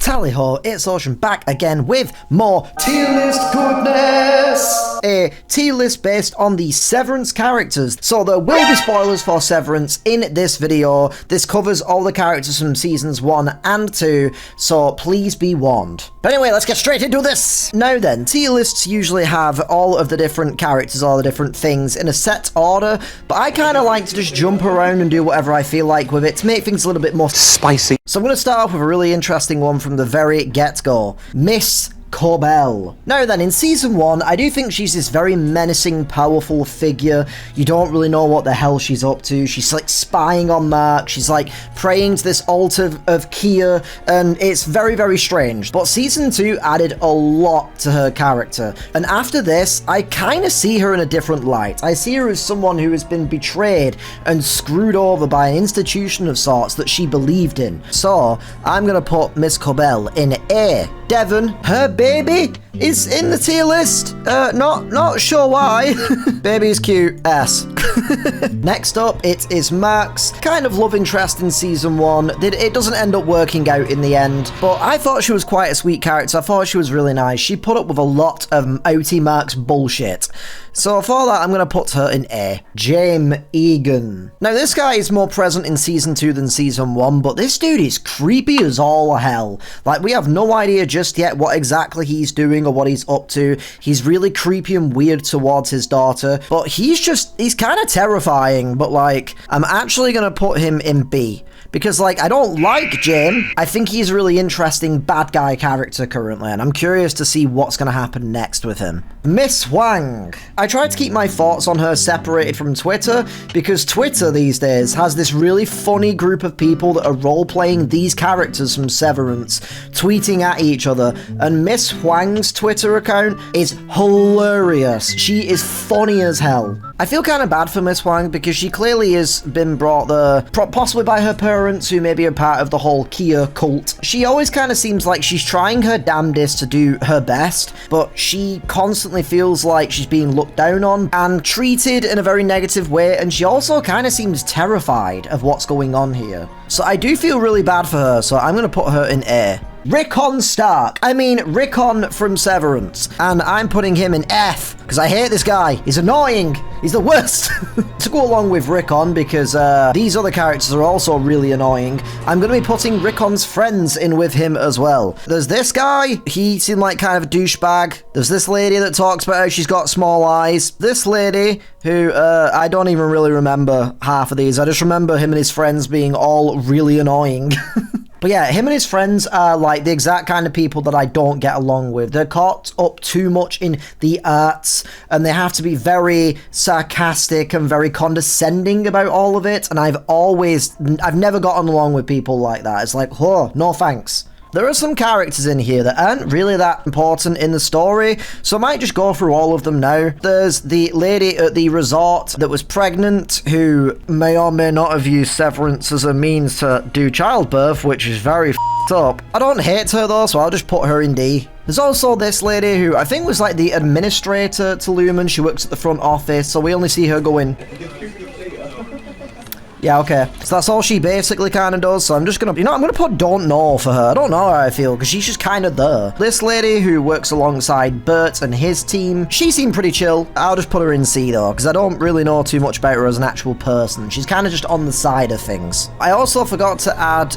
Tally-ho, ItsOcean back again with more tier list goodness! A tier list based on the Severance characters. So there will be spoilers for Severance in this video. This covers all the characters from seasons 1 and 2, so please be warned. But anyway, let's get straight into this! Now then, tier lists usually have all of the different characters, all the different things in a set order, but I kind of like to just jump around and do whatever I feel like with it to make things a little bit more spicy. So I'm going to start off with a really interesting one from the very get-go. Miss Cobell. Now then, in season 1, I do think she's this very menacing, powerful figure. You don't really know what the hell she's up to. She's like spying on Mark. She's like praying to this altar of Kier, and it's very, very strange. But season 2 added a lot to her character. And after this, I kind of see her in a different light. I see her as someone who has been betrayed and screwed over by an institution of sorts that she believed in. So, I'm going to put Miss Cobell in A. Devon, her baby is in the tier list. Not sure why. Baby's cute. S. Next up, it is Mark's kind of love interest in season 1. It doesn't end up working out in the end, but I thought she was quite a sweet character. I thought she was really nice. She put up with a lot of outie Mark's bullshit. So for that, I'm going to put her in A. James Egan. Now, this guy is more present in season 2 than season 1, but this dude is creepy as all hell. Like, we have no idea just yet what exactly he's doing or what he's up to. He's really creepy and weird towards his daughter, but he's kind of terrifying, but like, I'm actually going to put him in B. Because, like, I don't like Jim. I think he's a really interesting bad guy character currently, and I'm curious to see what's going to happen next with him. Miss Wang. I tried to keep my thoughts on her separated from Twitter, because Twitter these days has this really funny group of people that are role-playing these characters from Severance, tweeting at each other, and Miss Wang's Twitter account is hilarious. She is funny as hell. I feel kind of bad for Miss Wang because she clearly has been brought there, possibly by her parents who maybe are part of the whole Kier cult. She always kind of seems like she's trying her damnedest to do her best, but she constantly feels like she's being looked down on and treated in a very negative way, and she also kind of seems terrified of what's going on here. So I do feel really bad for her, so I'm going to put her in A. Rickon Stark. I mean, Rickon from Severance. And I'm putting him in F, because I hate this guy. He's annoying. He's the worst. To go along with Rickon, because these other characters are also really annoying, I'm going to be putting Rickon's friends in with him as well. There's this guy. He seemed like kind of a douchebag. There's this lady that talks about how she's got small eyes. This lady, who I don't even really remember half of these. I just remember him and his friends being all really annoying. But yeah, him and his friends are like the exact kind of people that I don't get along with. They're caught up too much in the arts, and they have to be very sarcastic and very condescending about all of it, and I've never gotten along with people like that. It's like, oh, no thanks. There are some characters in here that aren't really that important in the story, so I might just go through all of them now. There's the lady at the resort that was pregnant, who may or may not have used Severance as a means to do childbirth, which is very f***ed up. I don't hate her though, so I'll just put her in D. There's also this lady who I think was like the administrator to Lumen. She works at the front office, so we only see her go in. Yeah, okay. So that's all she basically kind of does, so I'm just gonna, I'm gonna put don't know for her. I don't know how I feel, because she's just kind of there. This lady who works alongside Bert and his team, she seemed pretty chill. I'll just put her in C though, because I don't really know too much about her as an actual person. She's kind of just on the side of things. I also forgot to add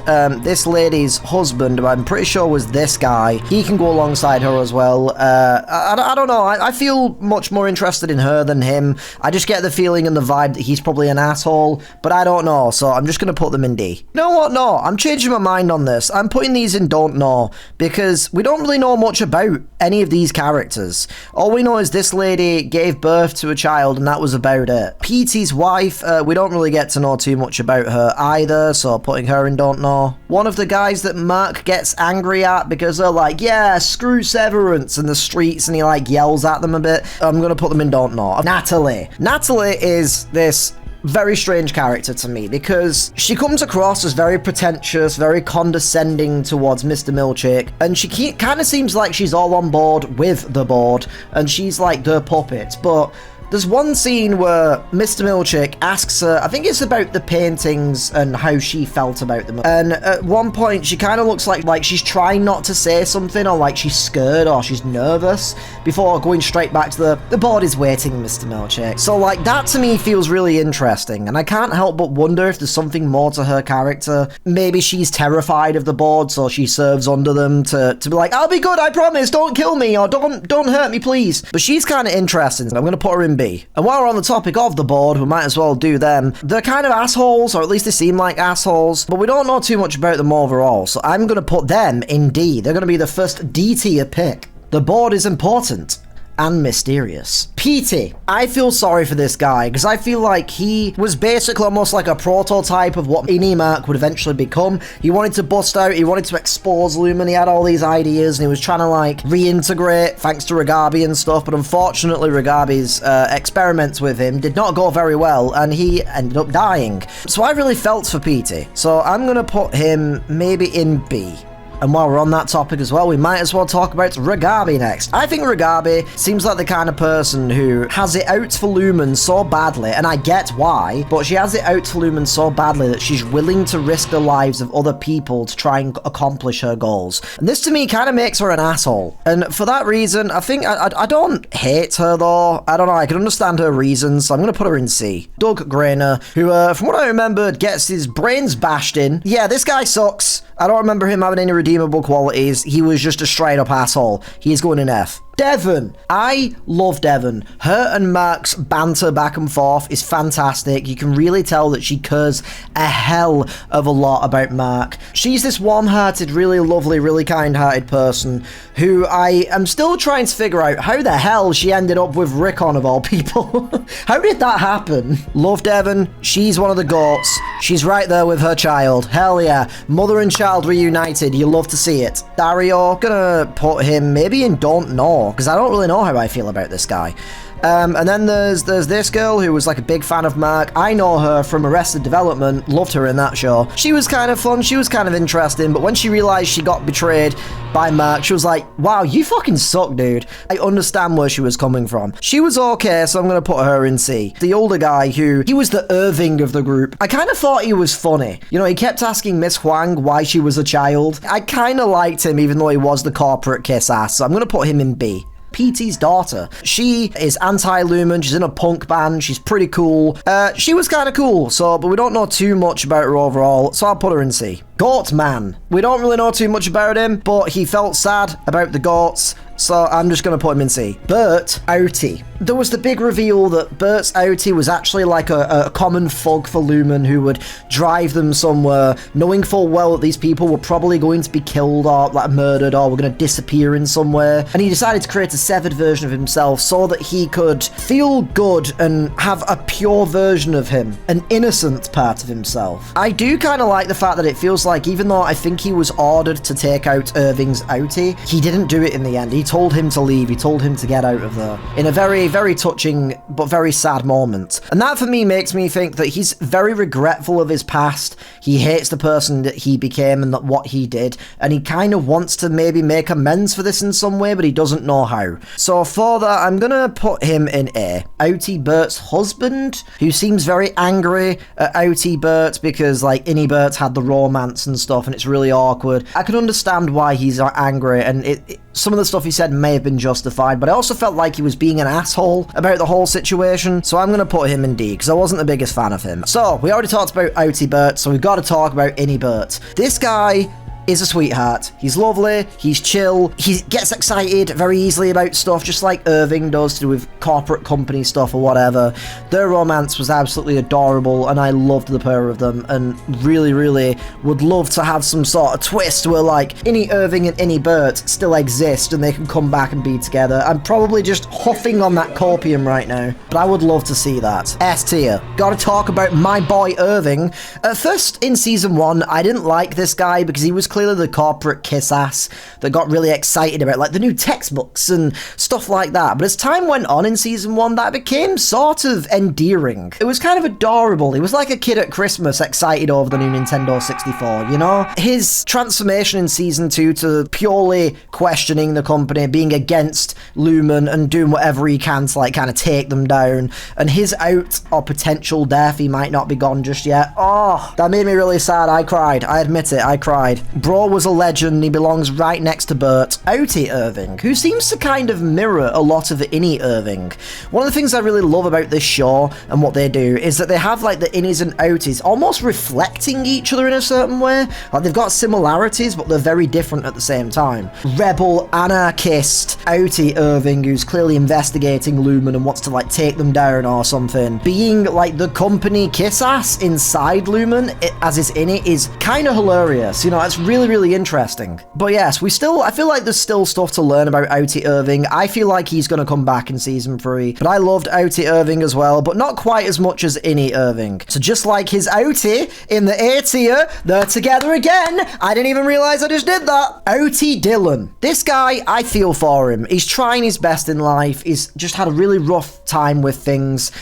this lady's husband, who I'm pretty sure was this guy. He can go alongside her as well. I don't know. I feel much more interested in her than him. I just get the feeling and the vibe that he's probably an asshole, but I don't know, so I'm just going to put them in D. You know what? No, I'm changing my mind on this. I'm putting these in don't know, because we don't really know much about any of these characters. All we know is this lady gave birth to a child, and that was about it. Petey's wife, we don't really get to know too much about her either, so putting her in don't know. One of the guys that Mark gets angry at because they're like, yeah, screw Severance in the streets, and he like yells at them a bit. I'm going to put them in don't know. Natalie. Natalie is this very strange character to me, because she comes across as very pretentious, very condescending towards Mr. Milkshake, and she kind of seems like she's all on board with the board, and she's like the puppet, but There's one scene where Mr. Milchick asks her, I think it's about the paintings and how she felt about them. And at one point, she kind of looks like she's trying not to say something, or like she's scared or she's nervous, before going straight back to the board is waiting, Mr. Milchick. So like that to me feels really interesting, and I can't help but wonder if there's something more to her character. Maybe she's terrified of the board, so she serves under them to be like, I'll be good, I promise, don't kill me, or don't hurt me, please. But she's kind of interesting, so I'm going to put her in B. And while we're on the topic of the board, we might as well do them. They're kind of assholes, or at least they seem like assholes, but we don't know too much about them overall, so I'm going to put them in D. They're going to be the first D tier pick. The board is important and mysterious. Petey. I feel sorry for this guy, because I feel like he was basically almost like a prototype of what any Merc would eventually become. He wanted to bust out, he wanted to expose Lumen, he had all these ideas, and he was trying to like reintegrate thanks to Ragabi and stuff, but unfortunately Ragabi's experiments with him did not go very well, and he ended up dying. So I really felt for Petey. So I'm gonna put him maybe in B. And while we're on that topic as well, we might as well talk about Ragabi next. I think Ragabi seems like the kind of person who has it out for Lumen so badly, and I get why, but she has it out for Lumen so badly that she's willing to risk the lives of other people to try and accomplish her goals. And this to me kind of makes her an asshole. And for that reason, I think I don't hate her though. I don't know, I can understand her reasons, so I'm going to put her in C. Doug Grainer, who from what I remember gets his brains bashed in. Yeah, this guy sucks. I don't remember him having any redeemable qualities. He was just a straight up asshole. He's going in F. Devon. I love Devon. Her and Mark's banter back and forth is fantastic. You can really tell that she cares a hell of a lot about Mark. She's this warm-hearted, really lovely, really kind-hearted person who I am still trying to figure out how the hell she ended up with Rickon of all people. How did that happen? Love Devon. She's one of the goats. She's right there with her child. Hell yeah. Mother and child reunited. You love to see it. Dario, gonna put him maybe in don't know, because I don't really know how I feel about this guy. And then there's this girl who was like a big fan of Mark. I know her from Arrested Development, loved her in that show. She was kind of fun, she was kind of interesting, but when she realized she got betrayed by Mark, she was like, wow, you fucking suck, dude. I understand where she was coming from. She was okay, so I'm gonna put her in C. The older guy he was the Irving of the group. I kind of thought he was funny. You know, he kept asking Miss Huang why she was a child. I kind of liked him, even though he was the corporate kiss ass, so I'm gonna put him in B. Petey's daughter. She is anti-Lumen, she's in a punk band, she's pretty cool. She was kind of cool, but we don't know too much about her overall, so I'll put her in C. Goat Man. We don't really know too much about him, but he felt sad about the goats, so I'm just going to put him in C. Bert Outie. There was the big reveal that Bert's Outie was actually like a common thug for Lumen who would drive them somewhere, knowing full well that these people were probably going to be killed or like murdered or were going to disappear in somewhere. And he decided to create a severed version of himself so that he could feel good and have a pure version of him, an innocent part of himself. I do kind of like the fact that it feels like even though I think he was ordered to take out Irving's Outie, he didn't do it in the end. He told him to leave, he told him to get out of there in a very, very touching but very sad moment. And that for me makes me think that he's very regretful of his past. He hates the person that he became and that what he did, and he kind of wants to maybe make amends for this in some way, but he doesn't know how. So for that, I'm gonna put him in A. Outie Bert's husband, who seems very angry at Outie Bert because like Innie Bert had the romance and stuff and it's really awkward. I can understand why he's angry, and some of the stuff he said may have been justified, but I also felt like he was being an asshole about the whole situation, so I'm going to put him in D, because I wasn't the biggest fan of him. So, we already talked about Outie Bert, so we've got to talk about Innie Bert. This guy is a sweetheart. He's lovely, he's chill, he gets excited very easily about stuff, just like Irving does to do with corporate company stuff or whatever. Their romance was absolutely adorable, and I loved the pair of them, and really, really would love to have some sort of twist where, like, Innie Irving and Innie Bert still exist, and they can come back and be together. I'm probably just huffing on that copium right now, but I would love to see that. S tier. Gotta talk about my boy Irving. At first, in Season 1, I didn't like this guy because he was clearly the corporate kiss ass that got really excited about like the new textbooks and stuff like that. But as time went on in season 1, that became sort of endearing. It was kind of adorable. He was like a kid at Christmas excited over the new Nintendo 64, you know? His transformation in season 2 to purely questioning the company, being against Lumen and doing whatever he can to like kind of take them down, and his out or potential death, he might not be gone just yet. Oh, that made me really sad. I cried. I admit it, I cried. Bro was a legend. He belongs right next to Bert. Outie Irving, who seems to kind of mirror a lot of Innie Irving. One of the things I really love about this show and what they do is that they have like the Innies and Outies almost reflecting each other in a certain way. Like they've got similarities, but they're very different at the same time. Rebel, anarchist, Outie Irving, who's clearly investigating Lumen and wants to like take them down or something. Being like the company kiss ass inside Lumen as his Innie is kind of hilarious. You know, it's really, really interesting. But yes, I feel like there's still stuff to learn about Outie Irving. I feel like he's going to come back in season 3. But I loved Outie Irving as well, but not quite as much as Innie Irving. So just like his Outie in the A tier, they're together again. I didn't even realize I just did that. Outie Dylan. This guy, I feel for him. He's trying his best in life. He's just had a really rough time with things.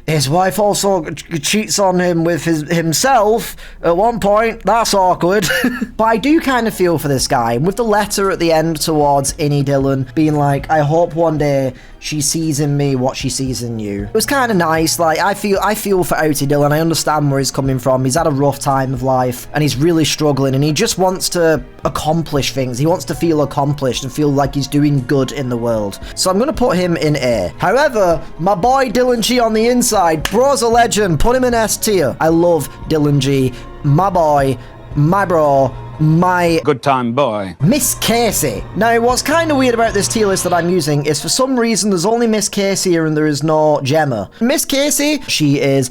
His wife also cheats on him with himself at one point. That's awkward. But I do kind of feel for this guy. With the letter at the end towards Innie Dylan being like, I hope one day she sees in me what she sees in you. It was kind of nice. Like, I feel for Outie Dylan. I understand where he's coming from. He's had a rough time of life and he's really struggling and he just wants to accomplish things. He wants to feel accomplished and feel like he's doing good in the world. So I'm going to put him in A. However, my boy Dylan G on the inside, bro's a legend. Put him in S tier. I love Dylan G. My boy, my bro, my good time boy, Miss Casey. Now, what's kind of weird about this tier list that I'm using is for some reason there's only Miss Casey here and there is no Gemma. Miss Casey, she is...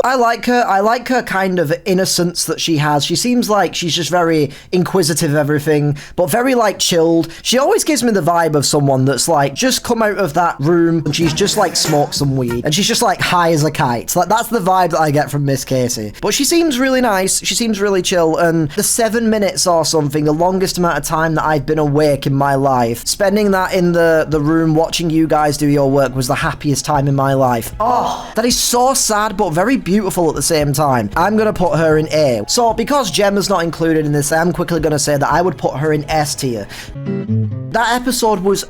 I like her. I like her kind of innocence that she has. She seems like she's just very inquisitive of everything, but very like chilled. She always gives me the vibe of someone that's like just come out of that room and she's just like smoked some weed and she's just like high as a kite. Like that's the vibe that I get from Miss Casey. But she seems really nice. She seems really chill, and the 7 minutes or something, the longest amount of time that I've been awake in my life, spending that in the room watching you guys do your work was the happiest time in my life. Oh, that is so sad but very beautiful at the same time. I'm gonna put her in A. So because Gemma's not included in this, I'm quickly gonna say that I would put her in S tier. That episode was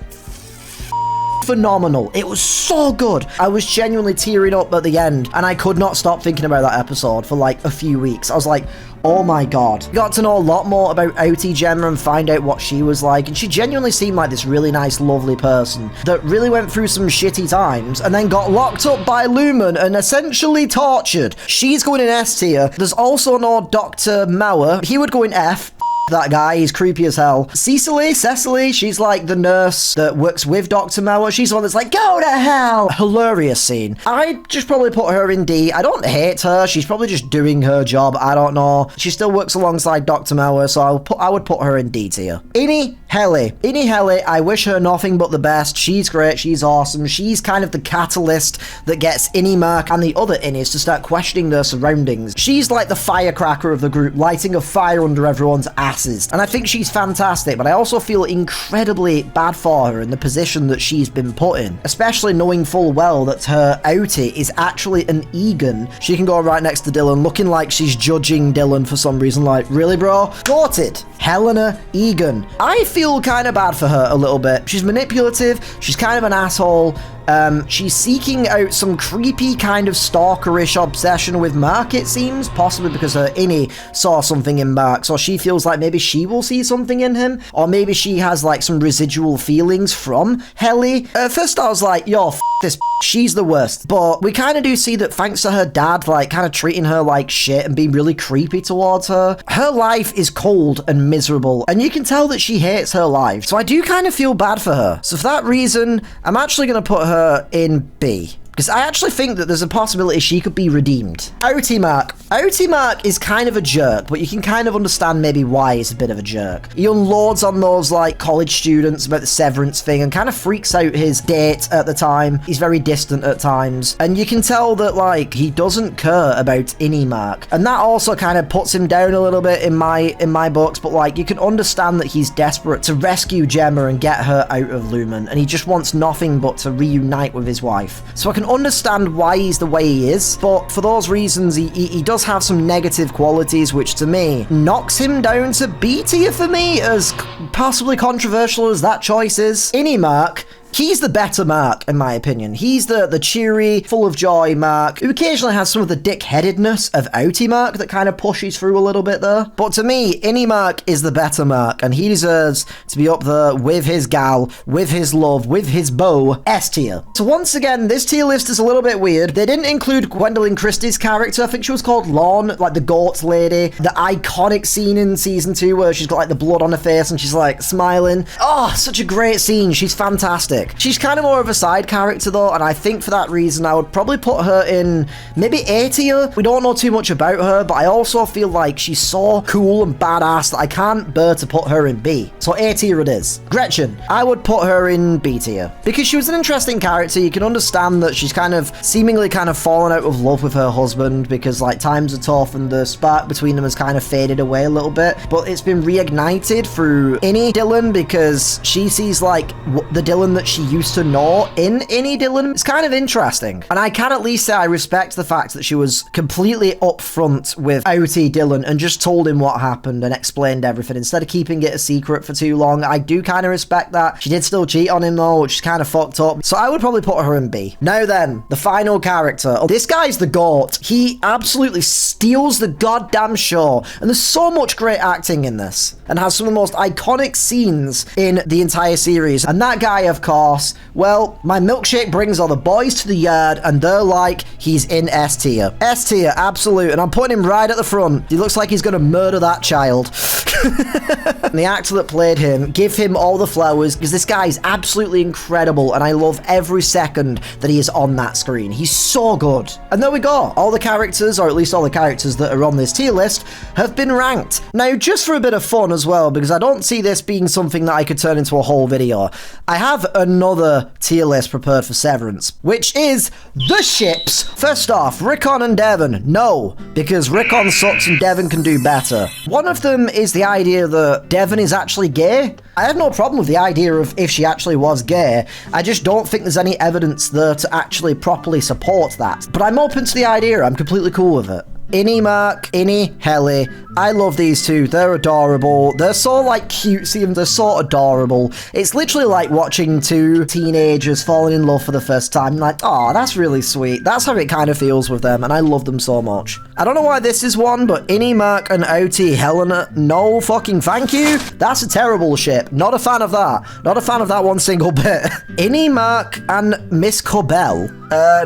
phenomenal. It was so good. I was genuinely tearing up at the end and I could not stop thinking about that episode for like a few weeks. I was like, oh my god. Got to know a lot more about Outie Gemma and find out what she was like, and she genuinely seemed like this really nice, lovely person that really went through some shitty times and then got locked up by Lumen and essentially tortured. She's going in S tier. There's also no Dr. Mauer. He would go in F. That guy, he's creepy as hell. Cecily, she's like the nurse that works with Dr. Mauer. She's the one that's like, go to hell! Hilarious scene. I'd just probably put her in D. I don't hate her. She's probably just doing her job. I don't know. She still works alongside Dr. Mauer, so I would put her in D tier. Innie Helly, I wish her nothing but the best. She's great. She's awesome. She's kind of the catalyst that gets Innie Mark and the other Innies to start questioning their surroundings. She's like the firecracker of the group, lighting a fire under everyone's ass. And I think she's fantastic, but I also feel incredibly bad for her in the position that she's been put in, especially knowing full well that her outie is actually an Egan. She can go right next to Dylan, looking like she's judging Dylan for some reason, like, really bro? Goated. Helena Egan. I feel kind of bad for her a little bit. She's manipulative, she's kind of an asshole. She's seeking out some creepy kind of stalkerish obsession with Mark, it seems, possibly because her Innie saw something in Mark, so she feels like maybe she will see something in him, or maybe she has like some residual feelings from Helly. At first I was like, yo, this she's the worst, but we kind of do see that thanks to her dad like kind of treating her like shit and being really creepy towards her, her life is cold and miserable, and you can tell that she hates her life, so I do kind of feel bad for her. So for that reason, I'm actually going to put her in B. because I actually think that there's a possibility she could be redeemed. Otimark. Otimark is kind of a jerk, but you can kind of understand maybe why he's a bit of a jerk. He unloads on those, like, college students about the Severance thing and kind of freaks out his date at the time. He's very distant at times. And you can tell that, like, he doesn't care about Inimark. And that also kind of puts him down a little bit in my books, but, like, you can understand that he's desperate to rescue Gemma and get her out of Lumen, and he just wants nothing but to reunite with his wife. So I can understand why he's the way he is, but for those reasons, he does have some negative qualities, which to me knocks him down to B tier for me, as possibly controversial as that choice is. Inimark, he's the better Mark, in my opinion. He's the cheery, full of joy Mark, who occasionally has some of the dick-headedness of Outie Mark that kind of pushes through a little bit there. But to me, Inimark is the better Mark, and he deserves to be up there with his gal, with his love, with his beau, S tier. So once again, this tier list is a little bit weird. They didn't include Gwendolyn Christie's character. I think she was called Lorne, like the goat lady. The iconic scene in season 2 where she's got like the blood on her face and she's like smiling. Oh, such a great scene. She's fantastic. She's kind of more of a side character though, and I think for that reason I would probably put her in maybe A tier. We don't know too much about her, but I also feel like she's so cool and badass that I can't bear to put her in B. So A tier it is. Gretchen, I would put her in B tier because she was an interesting character. You can understand that she's kind of seemingly kind of fallen out of love with her husband because like times are tough and the spark between them has kind of faded away a little bit, but it's been reignited through Innie Dylan because she sees like the Dylan that she used to know in Innie Dylan. It's kind of interesting, and I can at least say I respect the fact that she was completely upfront with Outie Dylan and just told him what happened and explained everything instead of keeping it a secret for too long. I do kind of respect that. She did still cheat on him though, which is kind of fucked up, so I would probably put her in B. Now then, the final character. This guy's the GOAT. He absolutely steals the goddamn show, and there's so much great acting in this and has some of the most iconic scenes in the entire series, and that guy, of course, well, my milkshake brings all the boys to the yard and they're like, he's in S tier. S tier, absolute, and I'm putting him right at the front. He looks like he's gonna murder that child. And the actor that played him, give him all the flowers because this guy is absolutely incredible and I love every second that he is on that screen. He's so good. And there we go. All the characters, or at least all the characters that are on this tier list, have been ranked. Now, just for a bit of fun as well, because I don't see this being something that I could turn into a whole video, I have another tier list prepared for Severance, which is the ships. First off, Rickon and Devon. No, because Rickon sucks and Devon can do better. One of them is the idea that Devon is actually gay. I have no problem with the idea of if she actually was gay. I just don't think there's any evidence there to actually properly support that. But I'm open to the idea. I'm completely cool with it. Inimark, Innie, Helly. I love these two. They're adorable. They're so like cutesy and they're so adorable. It's literally like watching two teenagers falling in love for the first time. Like, oh, that's really sweet. That's how it kind of feels with them, and I love them so much. I don't know why this is one, but Inimark and Outie Helena, no fucking thank you. That's a terrible ship. Not a fan of that. Not a fan of that one single bit. Inimark and Miss Cobell.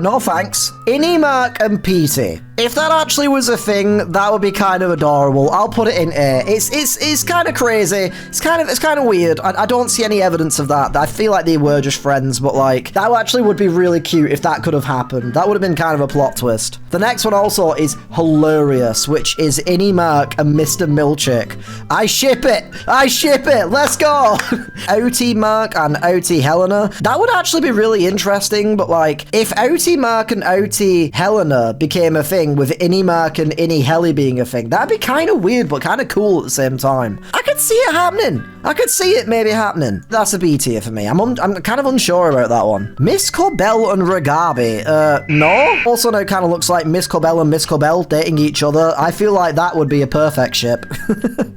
No thanks. Inimark and Petey. If that actually was a thing, that would be kind of adorable. I'll put it in A. It's kind of crazy. It's kind of weird. I don't see any evidence of that. I feel like they were just friends, but like that actually would be really cute if that could have happened. That would have been kind of a plot twist. The next one also is hilarious, which is Inimark and Mr. Milchick. I ship it. I ship it. Let's go. Outie Mark and Outie Helena. That would actually be really interesting, but like if Outie Mark and Outie Helena became a thing with Inimark and Innie Helly being a thing, that'd be kind of weird but kind of cool at the same time. I could see it happening. I could see it maybe happening. That's a B tier for me. I'm kind of unsure about that one. Miss Cobell and Regabi. No. Also now kind of looks like Miss Cobell and Miss Cobell dating each other. I feel like that would be a perfect ship.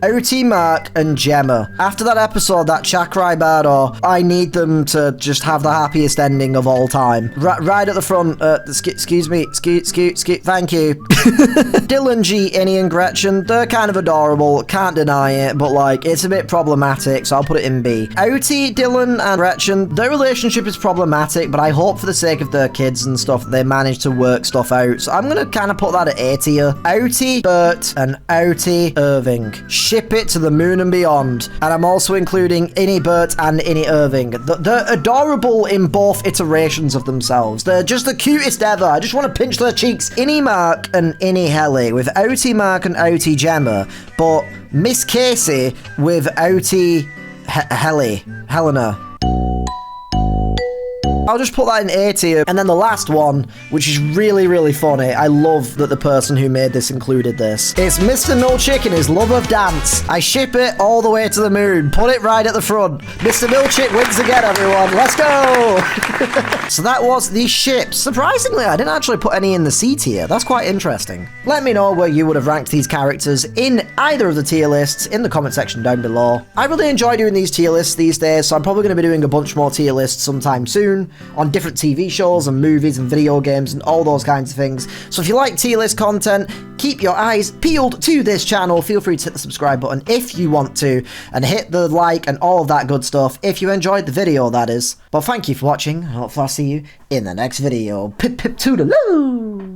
Outie Mark and Gemma. After that episode, that Chakrai Bardo, I need them to just have the happiest ending of all time. Right at the front. Excuse me. Thank you. Dylan, G, Innie and Gretchen, they're kind of adorable. Can't deny it, but like it's a bit problematic problematic, so I'll put it in B. Outie, Dylan, and Gretchen, their relationship is problematic, but I hope for the sake of their kids and stuff, they manage to work stuff out. So I'm gonna kind of put that at A tier. Outie, Bert, and Outie, Irving. Ship it to the moon and beyond. And I'm also including Innie Bert and Innie Irving. They're adorable in both iterations of themselves. They're just the cutest ever. I just want to pinch their cheeks. Innie Mark and Innie Helly with Outie Mark and Outie Gemma, but Miss Casey with Outie Helena. I'll just put that in A tier. And then the last one, which is really, really funny. I love that the person who made this included this. It's Mr. Milchick and his love of dance. I ship it all the way to the moon. Put it right at the front. Mr. Milchick wins again, everyone. Let's go! So that was the ships. Surprisingly, I didn't actually put any in the C tier. That's quite interesting. Let me know where you would have ranked these characters in either of the tier lists in the comment section down below. I really enjoy doing these tier lists these days, so I'm probably going to be doing a bunch more tier lists sometime soon on different TV shows and movies and video games and all those kinds of things. So if you like tier list content, keep your eyes peeled to this channel. Feel free to hit the subscribe button if you want to, and hit the like and all of that good stuff if you enjoyed the video, that is. But thank you for watching, and hopefully I'll see you in the next video. Pip pip toodaloo!